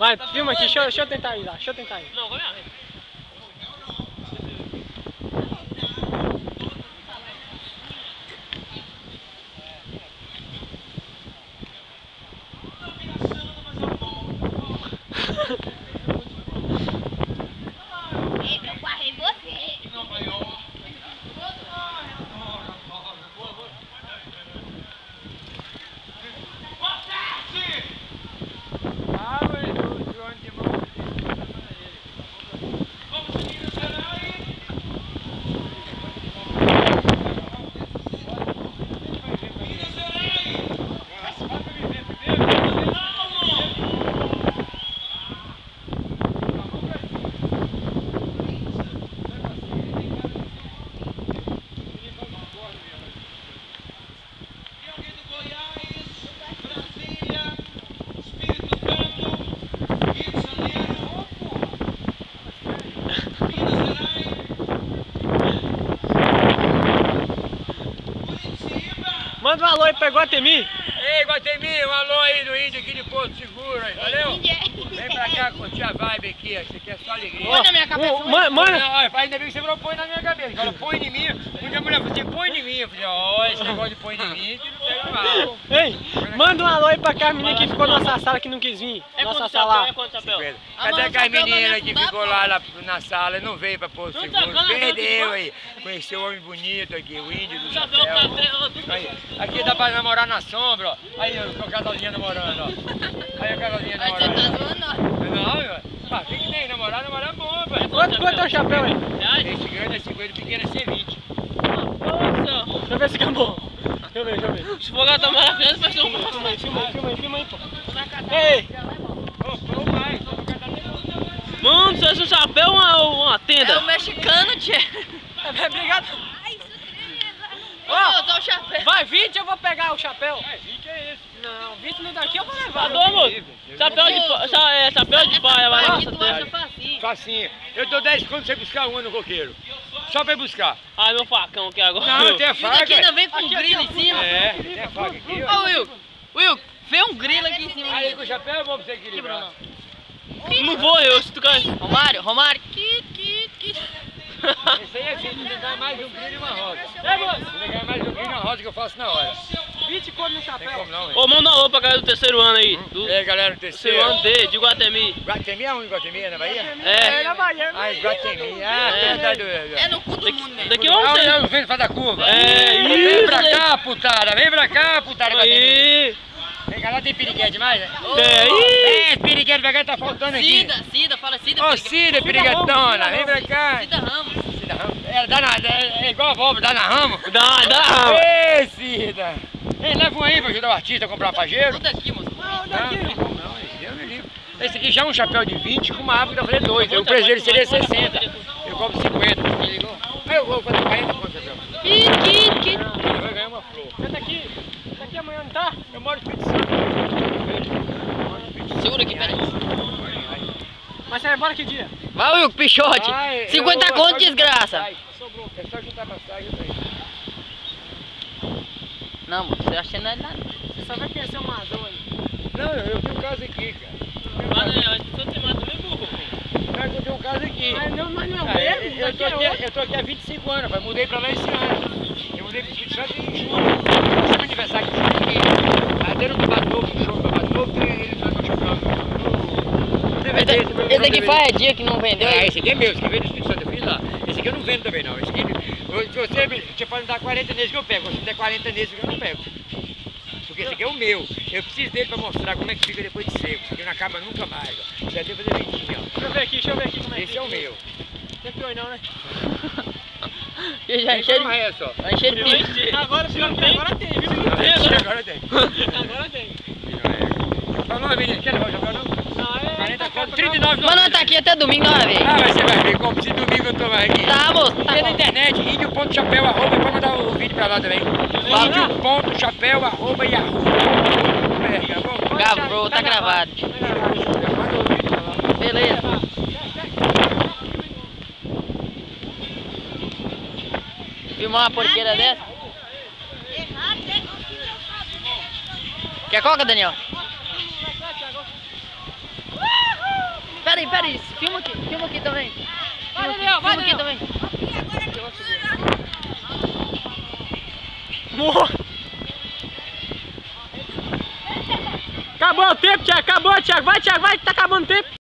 Vai, filma aqui, deixa eu tentar ir lá, deixa eu tentar ir. Não, vai lá. Eu guardei você. Manda um alô aí pra Iguatemi. Ei, Iguatemi, um alô aí do índio aqui de Porto Seguro, aí, valeu? Vem pra cá curtir a vibe aqui, isso aqui é só alegria. Põe na minha cabeça. Mano, ainda bem que você falou põe na minha cabeça. Falou põe em mim. Um a mulher falou assim, põe em mim. Eu falei, ó, esse negócio de põe em mim, que não pega mal. Ei, manda um alô aí pra Carminha que ficou na nossa sala que não quis vir. É Nossa quanto sala. chapéu? É quanto chapéu? Cadê aquela menina que ficou lá na sala e não veio pra Porto Seguro? Perdeu aí. Conheceu o homem bonito aqui, o índio do chapéu. Aí, aqui dá pra namorar na sombra, ó. Aí o casalzinho namorando, ó. Aí o casalzinho namorando. Você tá zoando nós. Não, meu. Tem que nem namorar é bom, pai. Quanto é o chapéu aí? Esse grande é 50, pequeno é 120. Nossa. Deixa eu ver se acabou. Deixa eu ver. Se for gastar maravilhoso, vai ser um Filma aí, pô. Ei! Ô, mais. Mano, se esse chapéu ou uma tenda? É o mexicano, tchê. Obrigado. Ó, dá o chapéu. Vai 20, eu vou pegar o chapéu. 20 é isso. Não, 20 não daqui eu vou Tá levar. bom, moço? Chapéu de paia, vai lá. Aqui tu acha facinho. Facinho. Eu dou 10 conto pra você buscar uma no coqueiro. Só pra ir buscar. Ai, meu facão aqui agora. Não, tem a Isso aqui faca. ainda vem com grilo em cima. É, tem a faca aqui, Ô, Will, vê um grilo aqui em cima. Aí com o chapéu é bom pra você equilibrar. Não vou eu, se tu quer. Romário. Esse aí é 20, você ganha mais um grilo e uma rosa. É, moço. Você ganha mais um grilo e uma rosa que eu faço na hora. 20 conto no Tem chapéu. como não, hein? Ô, manda um alô pra galera do terceiro ano aí. Do E aí, galera do terceiro terceiro. ano de Guatemi. Guatemi é um Guatemi, na Bahia? É. na Bahia. Ah, Guatemi. Ah, É. verdade. É no cu do mundo mesmo. Daqui a um Não, não fez fazer a curva. É, Vem isso pra aí. cá, putada. Vem pra cá, putada. Guatemi. Aí. Vem cá, lá tem piriguete demais, né? Tem. É, piriguete pra cá tá faltando aqui. Cida, fala Cida. Ô, Cida, piriguetona. Vem pra cá. Cida Ramos. Cida Ramos. É igual a Volvo, dá na ramo. Dá. Ê, Cida. Ei, leva um aí pra ajudar o artista a comprar pajeiro. Tudo aqui, moço. Não, esse eu me livro. Esse aqui já é um chapéu de 20 com uma árvore pra fazer 2. O preço dele seria 60. Eu cobro 50. Me ligou? Aí eu vou fazer 40 quanto chapéu? Que. Eu vou ganhar uma flor. Você tá aqui amanhã, não tá? Eu moro em Espírito Santo. Segura aqui, peraí. Mas você vai embora que dia? Vai, Will, pichote. Ai, 50 eu- conto, desgraça. Sobrou. É só juntar passagem aí. Não, moço, você acha que não é nada. Você só vai conhecer o Mazão aí. Não, eu tenho um caso aqui, cara. Mano, eu tenho mais também, burro. Eu tenho um caso aqui. Mas não é o Ah, mesmo? eu tô aqui há 25 anos, pai. Mudei pra lá esse ano. Eu mudei pro Espírito Santo em julho. Esse é meu aniversário de aqui. Aí deram no Bato Novo, um show do Bato Novo, tem ele no meu chapéu. Esse aqui faz dia que não vendeu. É, esse aqui é meu, esse aqui veio do Espírito Santo, eu fiz lá. Esse aqui eu não vendo também não. Esse aqui, você pode me dar 40 nesse que eu pego, se me der 40 nesse que eu não pego. Porque esse aqui é o meu. Eu preciso dele pra mostrar como é que fica depois de seco. Esse aqui não acaba nunca mais, ó. Já deu fazer ventinho, ó. Deixa eu ver aqui como é que Esse é o meu. Tem pior não, né? Já encheram. Não é só. Vai encher de pico. Agora tem, viu? Agora tem. Agora tem. Falou, menino, quer levar o chapéu não? Não, é... 40 conto, 39 Mas nós tá aqui até domingo, não vai ver. Ah, mas você vai ver como se domingo eu tô mais aqui. Tá, moço, tá Tem na bom. internet, índio.chapéu, arroba, pode mandar o vídeo pra lá também. Índio.chapéu, arroba, yahoo. Tá bom? Gravou, tá gravado. Manda o vídeo pra lá. Beleza. Filmar uma porqueira dessa? Quer coca, Daniel? Larissa, filma aqui também. Vai, Daniel, vai, Filma aqui Daniel. também. Morra. Acabou o tempo, Thiago. Acabou, Thiago. Vai, Thiago. Vai, tá acabando o tempo.